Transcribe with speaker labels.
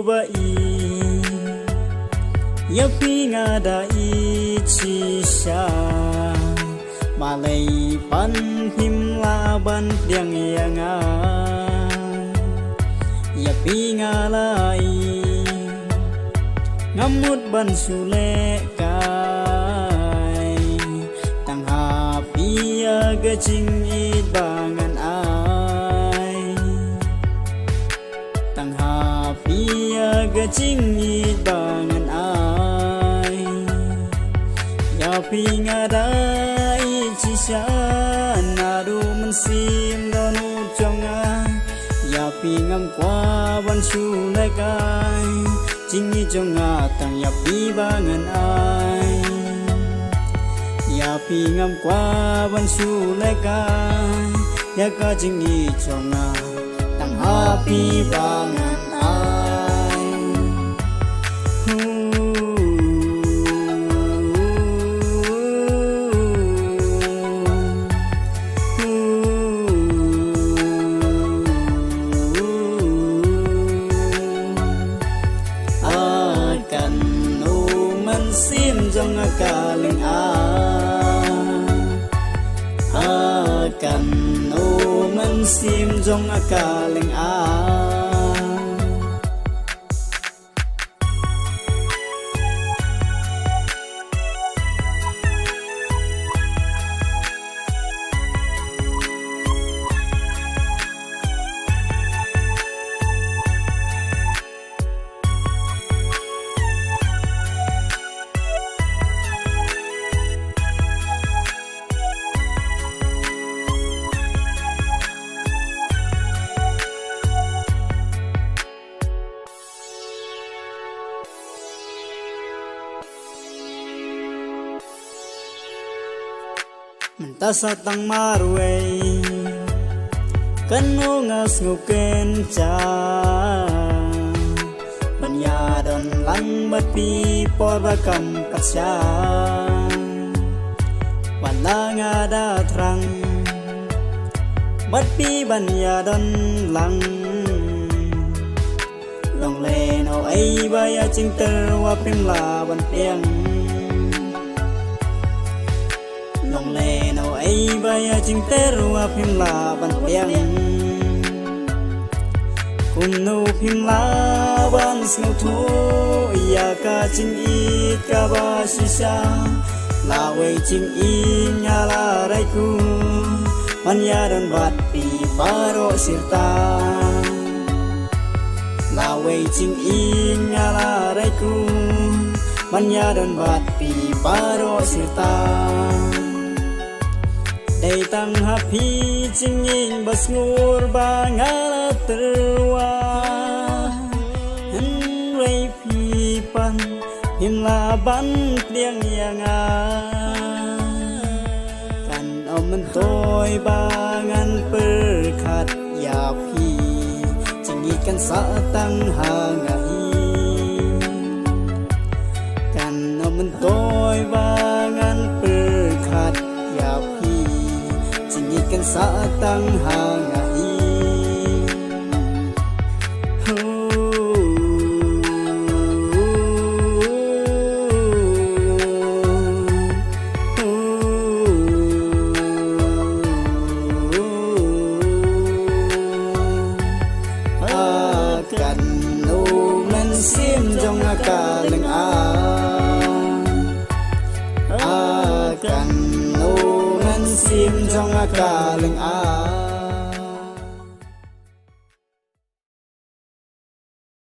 Speaker 1: ba i ya pi nga da i chi sha ma lei pan him la ban diang yang a ya pi nga lai ngamut ban su le kai tang ha pi ya ga ching i bangan ai tang ha pi ya ga ching i bangan ai ya pi nga dai chi sha na du man sim do nu chong a ya pi ngam qua ban su le kai chính như trong ngà tang ya pi bangan ai ya pi ngam qua ban su le kai ya ka chính như trong ngà tang ha pi bangan ai sim trong ca linh a kan o man sim trong ca linh a ta sa tang marwe kan ngo ngas nguken cha banya don lang bat pi por ba kam pasya wala nga da thrang bat pi banya don lang long le no ai ba ya ching ter wa pim la ban piang long le no ai ba ya ching ter wa phim la ban piang kum no phim la ban snow thu ya ka ching i ka ba si sa la we ching i nya la rai ku man ya dan bat pi paro sirta la we ching i nya la rai ku man ya dan bat pi paro sirta day tang happy chinging bas ngur ba ngala terwa hen ray pi pan him la ban diang yang a kan om toy ba ngan per khat ya pi chingi kan sa tang ha ngai kan om toy ba ngan per khat ya pi kan sa tang ha ngai kan no man sim trong ca linh a kan no man sim trong ca linh a